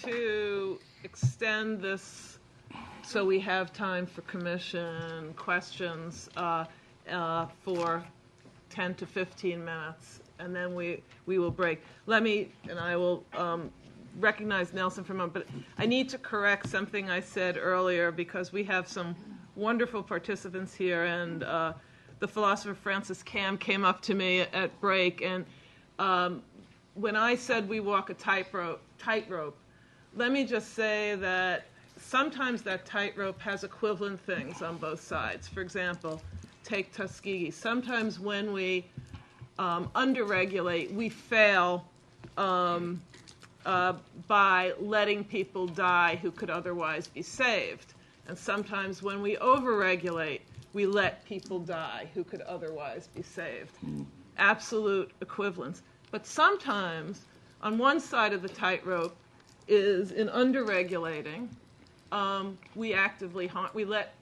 to extend this so we have time for commission questions for 10 to 15 minutes, and then we will break. I will recognize Nelson for a moment, but I need to correct something I said earlier because we have some wonderful participants here, and the philosopher Francis Cam came up to me at break, and when I said we walk a tightrope, let me just say that sometimes that tightrope has equivalent things on both sides. For example, take Tuskegee. Sometimes when we underregulate, we fail by letting people die who could otherwise be saved. And sometimes when we overregulate, we let people die who could otherwise be saved. Absolute equivalence. But sometimes, on one side of the tightrope is in underregulating, we let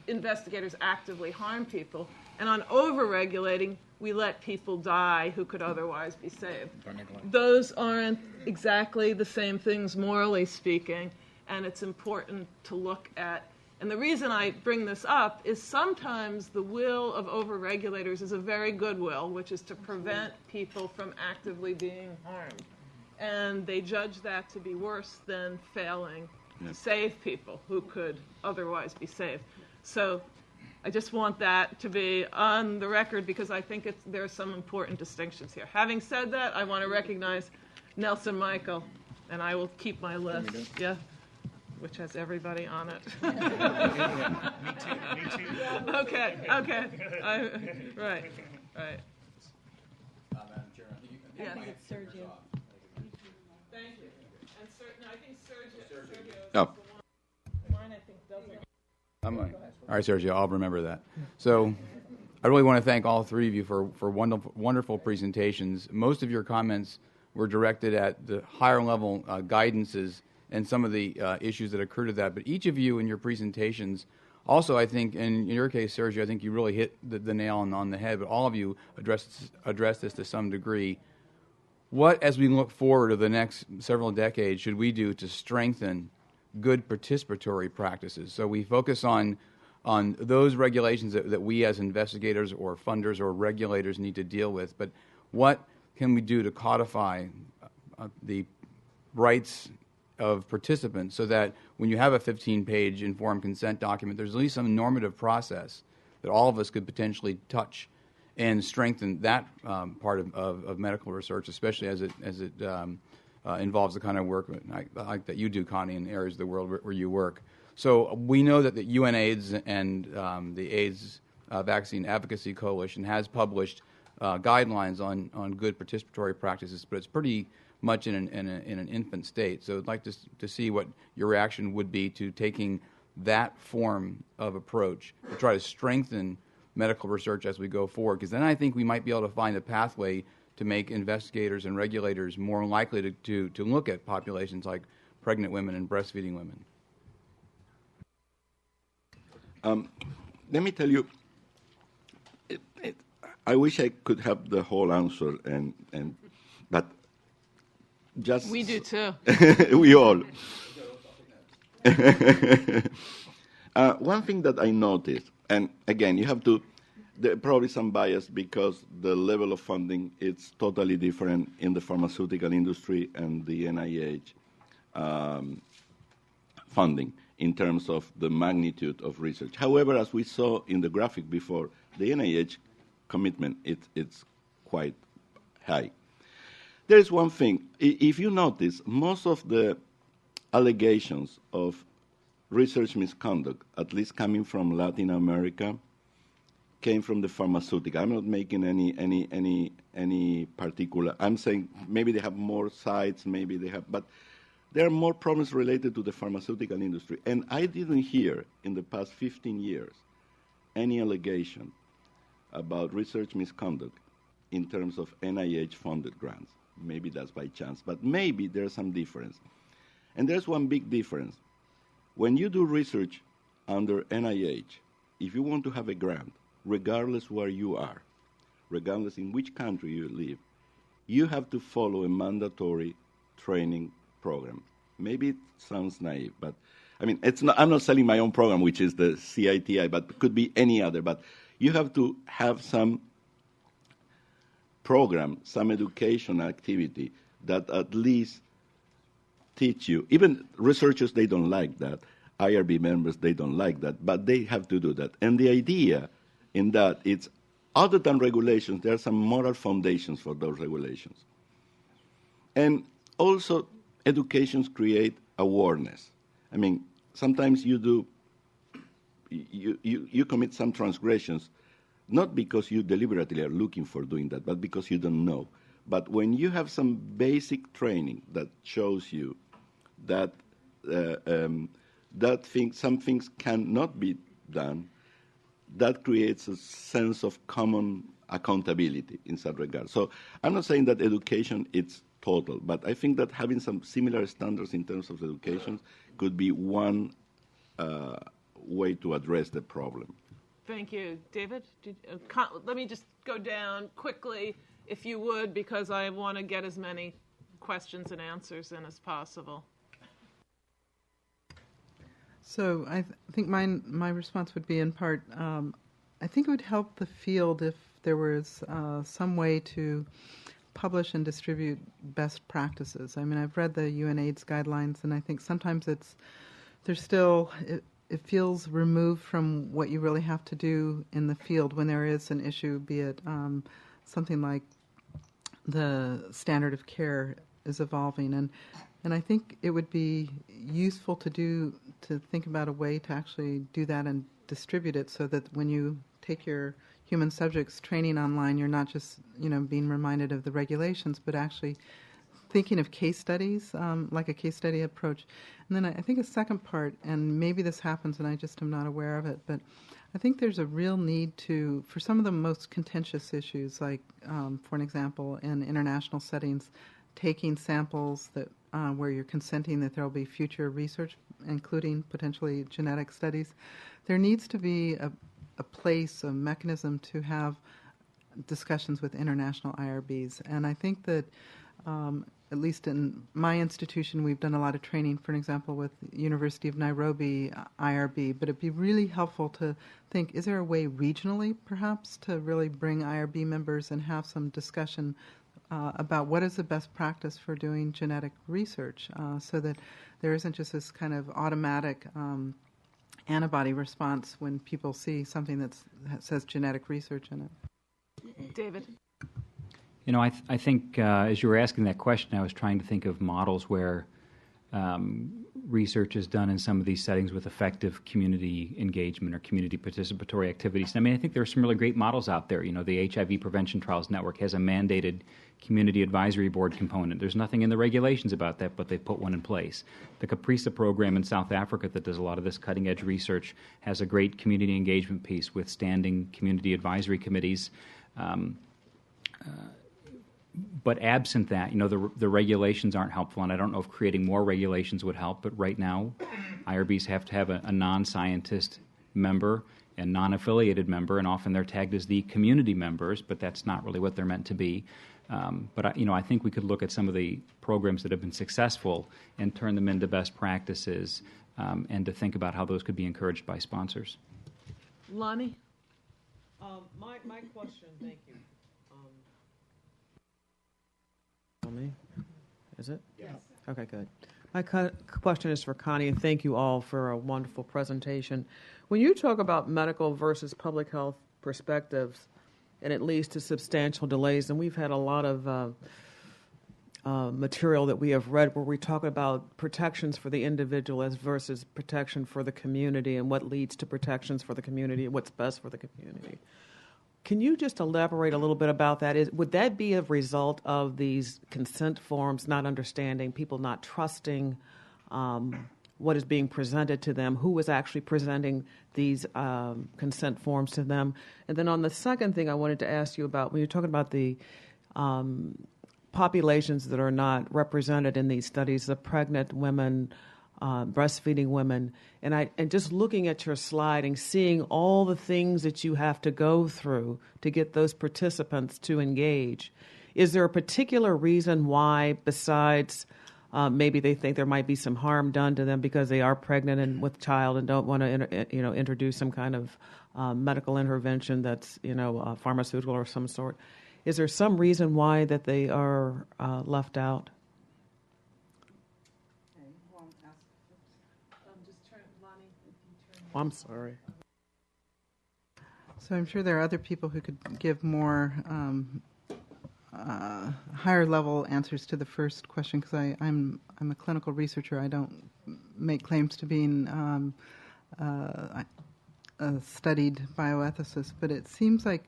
investigators actively harm people. And on overregulating, we let people die who could otherwise be saved. Those aren't exactly the same things, morally speaking, and it's important to look at. And the reason I bring this up is sometimes the will of overregulators is a very good will, which is to prevent people from actively being harmed. And they judge that to be worse than failing to save people who could otherwise be saved. So I just want that to be on the record because I think there are some important distinctions here. Having said that, I want to recognize Nelson Michael, and I will keep my list. Yeah. Which has everybody on it. Me too. Okay. Right. Madam Chair, yes. I think it's Sergio. Thank you. And I think Sergio is Oh. the one. Mine, I think, doesn't. All right, Sergio, I'll remember that. So I really want to thank all three of you for wonderful presentations. Most of your comments were directed at the higher level guidances and some of the issues that occur to that. But each of you in your presentations, also I think, in your case, Sergio, I think you really hit the nail on the head, but all of you addressed this to some degree. What, as we look forward to the next several decades, should we do to strengthen good participatory practices? So we focus on those regulations that we as investigators or funders or regulators need to deal with, but what can we do to codify the rights of participants so that when you have a 15-page informed consent document, there's at least some normative process that all of us could potentially touch and strengthen that part of medical research, especially as it involves the kind of work like that you do, Connie, in areas of the world where you work. So we know that the UNAIDS and the AIDS Vaccine Advocacy Coalition has published guidelines on good participatory practices, but it's pretty much in an infant state. So I'd like to see what your reaction would be to taking that form of approach to try to strengthen medical research as we go forward, because then I think we might be able to find a pathway to make investigators and regulators more likely to look at populations like pregnant women and breastfeeding women. Let me tell you, I wish I could have the whole answer, but just we do too. We all. One thing that I noticed, and again, you have to. There probably some bias because the level of funding is totally different in the pharmaceutical industry and the NIH funding in terms of the magnitude of research. However, as we saw in the graphic before, the NIH commitment, it's quite high. There is one thing. If you notice, most of the allegations of research misconduct, at least coming from Latin America, came from the pharmaceutical. I'm not making any particular. I'm saying maybe they have more sites, maybe they have, but there are more problems related to the pharmaceutical industry. And I didn't hear in the past 15 years any allegation about research misconduct in terms of NIH-funded grants. Maybe that's by chance, but maybe there's some difference. And there's one big difference. When you do research under NIH, if you want to have a grant, regardless where you are, regardless in which country you live, you have to follow a mandatory training program. maybe it sounds naive, but I mean, I'm not selling my own program, which is the CITI, but it could be any other. But you have to have some program, some education activity that at least teach you. Even researchers, they don't like that. IRB members, they don't like that, but they have to do that. And the idea in that it's, other than regulations, there are some moral foundations for those regulations. And also, educations create awareness. I mean, sometimes you commit some transgressions, not because you deliberately are looking for doing that, but because you don't know. But when you have some basic training that shows you that some things cannot be done, that creates a sense of common accountability in that regard. So I'm not saying that education is total, but I think that having some similar standards in terms of education could be one way to address the problem. Thank you. David, let me just go down quickly, if you would, because I want to get as many questions and answers in as possible. So I think my response would be, in part, I think it would help the field if there was some way to publish and distribute best practices. I mean, I've read the UNAIDS guidelines, and I think sometimes it feels removed from what you really have to do in the field when there is an issue, be it something like the standard of care is evolving. And I think it would be useful to think about a way to actually do that and distribute it, so that when you take your human subjects training online, you're not just being reminded of the regulations, but actually thinking of case studies, like a case study approach. And then I think a second part, and maybe this happens and I just am not aware of it, but I think there's a real need for some of the most contentious issues, like, for an example, in international settings, taking samples that where you're consenting that there will be future research, including potentially genetic studies. There needs to be a place, a mechanism to have discussions with international IRBs. And I think that, at least in my institution, we've done a lot of training, for example, with University of Nairobi IRB, but it'd be really helpful to think, is there a way regionally, perhaps, to really bring IRB members and have some discussion about what is the best practice for doing genetic research, so that there isn't just this kind of automatic antibody response when people see something that says genetic research in it. David? I think as you were asking that question, I was trying to think of models where research is done in some of these settings with effective community engagement or community participatory activities. I mean, I think there are some really great models out there. The HIV Prevention Trials Network has a mandated community advisory board component. There's nothing in the regulations about that, but they've put one in place. The CAPRISA program in South Africa that does a lot of this cutting-edge research has a great community engagement piece with standing community advisory committees. But absent that, the regulations aren't helpful, and I don't know if creating more regulations would help, but right now, IRBs have to have a non-scientist member and non-affiliated member, and often they're tagged as the community members, but that's not really what they're meant to be. But I think we could look at some of the programs that have been successful and turn them into best practices, and to think about how those could be encouraged by sponsors. Lonnie? My question, thank you. Me? Is it? Yes. Okay, good. My question is for Connie, and thank you all for a wonderful presentation. When you talk about medical versus public health perspectives, and it leads to substantial delays, and we've had a lot of material that we have read where we talk about protections for the individual as versus protection for the community, and what leads to protections for the community and what's best for the community. Can you just elaborate a little bit about that? Would that be a result of these consent forms not understanding, people not trusting what is being presented to them, who is actually presenting these consent forms to them? And then on the second thing I wanted to ask you about, when you're talking about the populations that are not represented in these studies, the pregnant women, breastfeeding women, and just looking at your slide and seeing all the things that you have to go through to get those participants to engage, is there a particular reason why, besides maybe they think there might be some harm done to them because they are pregnant and with child and don't want to, introduce some kind of medical intervention that's, pharmaceutical or some sort. Is there some reason why that they are left out? Oh, I'm sorry. So I'm sure there are other people who could give more higher level answers to the first question, because I'm a clinical researcher. I don't make claims to being a studied bioethicist, but it seems like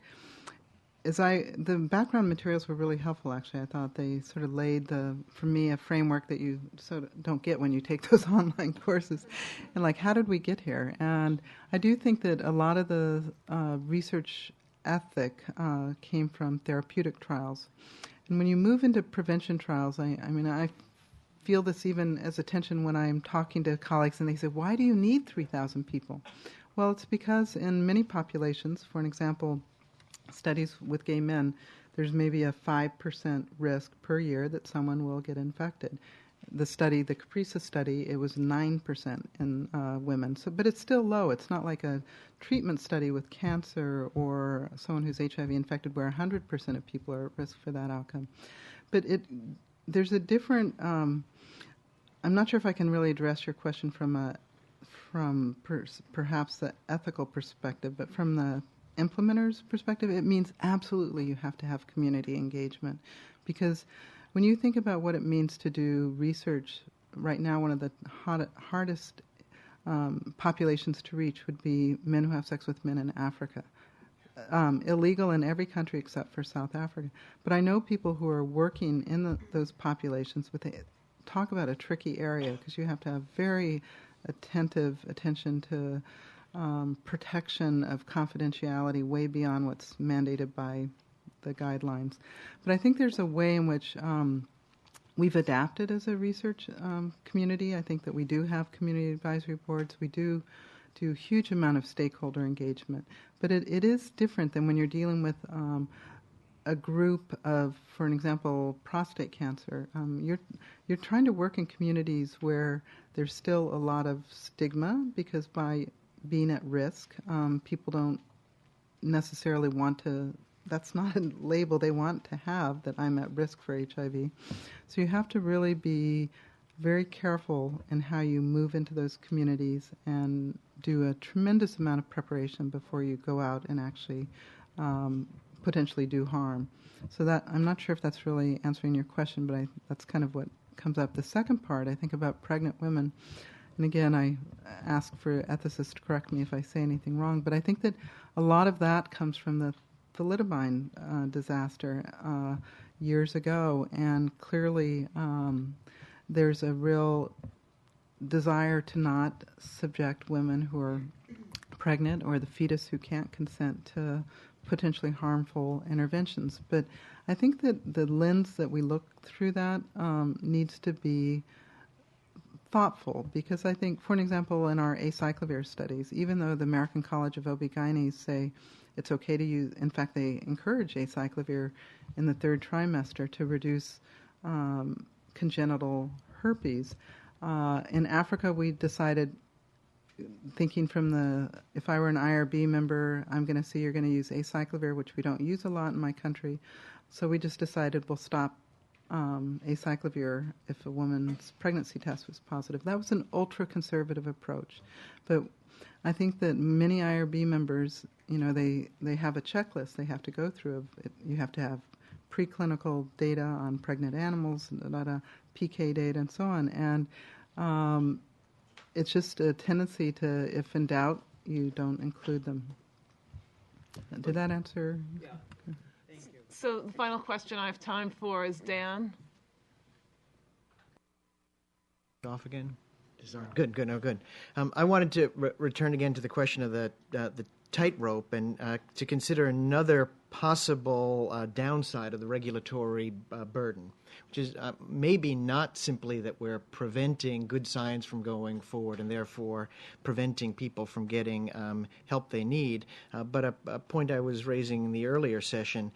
the background materials were really helpful, actually. I thought they sort of laid, for me, a framework that you sort of don't get when you take those online courses. And how did we get here? And I do think that a lot of the research ethic came from therapeutic trials. And when you move into prevention trials, I feel this even as a tension when I'm talking to colleagues and they say, why do you need 3,000 people? Well, it's because in many populations, for an example, studies with gay men, there's maybe a 5% risk per year that someone will get infected. The Caprica study, it was 9% in women. But it's still low. It's not like a treatment study with cancer or someone who's HIV infected where 100% of people are at risk for that outcome. But there's a different. I'm not sure if I can really address your question from perhaps the ethical perspective, but from the implementer's perspective, it means absolutely you have to have community engagement, because when you think about what it means to do research, right now one of the hardest populations to reach would be men who have sex with men in Africa. Illegal in every country except for South Africa. But I know people who are working in those populations, but they talk about a tricky area, because you have to have very attention to protection of confidentiality way beyond what's mandated by the guidelines. But I think there's a way in which we've adapted as a research community. I think that we do have community advisory boards. We do a huge amount of stakeholder engagement. But it is different than when you're dealing with a group of, for an example, prostate cancer. You're trying to work in communities where there's still a lot of stigma, because by being at risk, people don't necessarily want to, that's not a label they want to have, that I'm at risk for HIV. So you have to really be very careful in how you move into those communities and do a tremendous amount of preparation before you go out and actually potentially do harm. So that, I'm not sure if that's really answering your question, but that's kind of what comes up. The second part, I think about pregnant women. And again, I ask for ethicists to correct me if I say anything wrong, but I think that a lot of that comes from the thalidomide disaster years ago, and clearly there's a real desire to not subject women who are pregnant or the fetus who can't consent to potentially harmful interventions. But I think that the lens that we look through that needs to be thoughtful, because I think, for an example, in our acyclovir studies, even though the American College of OB/GYNs say it's okay to use, in fact, they encourage acyclovir in the third trimester to reduce congenital herpes. In Africa, we decided, thinking from if I were an IRB member, I'm going to see you're going to use acyclovir, which we don't use a lot in my country. So we just decided we'll stop acyclovir if a woman's pregnancy test was positive. That was an ultra-conservative approach. But I think that many IRB members, they have a checklist they have to go through. You have to have preclinical data on pregnant animals, PK data, and so on. And it's just a tendency to, if in doubt, you don't include them. Did that answer? Yeah. Thank you. So the final question I have time for is Dan. Off again? Good. I wanted to return again to the question of the tightrope, and to consider another possible downside of the regulatory burden, which is maybe not simply that we're preventing good science from going forward and therefore preventing people from getting help they need, but a point I was raising in the earlier session,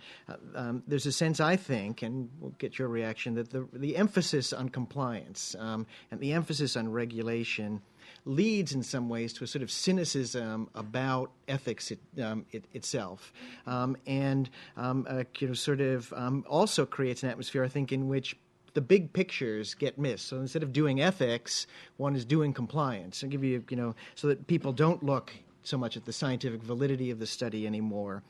there's a sense, I think, and we'll get your reaction, that the emphasis on compliance and the emphasis on regulation leads in some ways to a sort of cynicism about ethics itself, and also creates an atmosphere, I think, in which the big pictures get missed. So instead of doing ethics, one is doing compliance. I'll give you, so that people don't look so much at the scientific validity of the study anymore,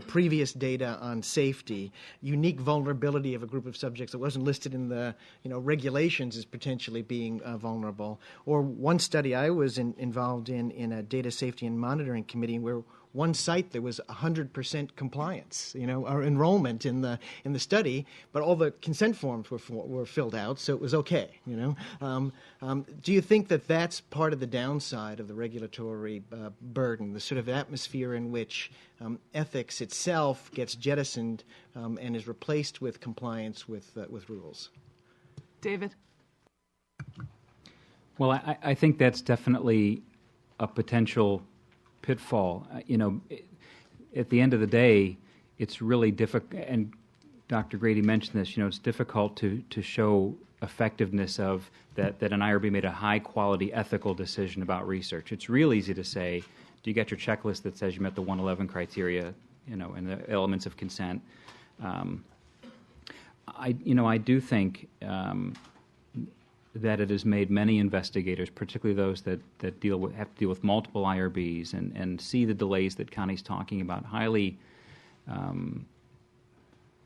previous data on safety, unique vulnerability of a group of subjects that wasn't listed in the, regulations as potentially being vulnerable. Or one study I was involved in a data safety and monitoring committee where one site there was 100% compliance, or enrollment in the study, but all the consent forms were filled out, so it was okay. Do you think that that's part of the downside of the regulatory burden, the sort of atmosphere in which ethics itself gets jettisoned and is replaced with compliance with rules? David? Well, I think that's definitely a potential pitfall. At the end of the day, it's really difficult, and Dr. Grady mentioned this, it's difficult to show effectiveness of that an IRB made a high-quality ethical decision about research. It's real easy to say, do you get your checklist that says you met the 111 criteria, and the elements of consent? I do think that it has made many investigators, particularly those that have to deal with multiple IRBs and see the delays that Connie's talking about, highly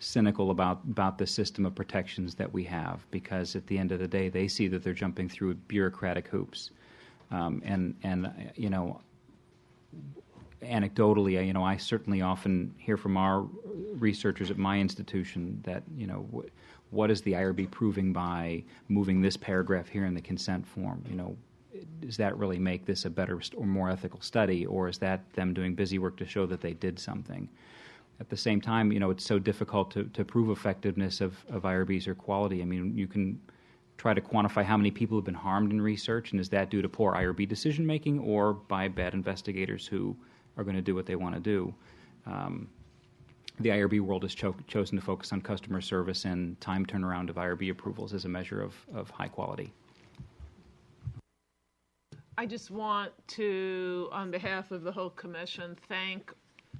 cynical about the system of protections that we have, because at the end of the day, they see that they're jumping through bureaucratic hoops. Anecdotally, I certainly often hear from our researchers at my institution that, what is the IRB proving by moving this paragraph here in the consent form? Does that really make this a better or more ethical study, or is that them doing busy work to show that they did something? At the same time, it's so difficult to prove effectiveness of IRBs or quality. You can try to quantify how many people have been harmed in research, and is that due to poor IRB decision-making or by bad investigators who are going to do what they want to do? The IRB world has chosen to focus on customer service and time turnaround of IRB approvals as a measure of high quality. I just want to, on behalf of the whole commission, thank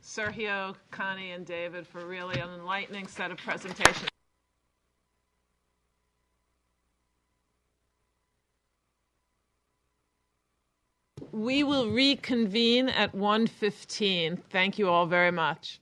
Sergio, Connie, and David for really an enlightening set of presentations. We will reconvene at 1:15. Thank you all very much.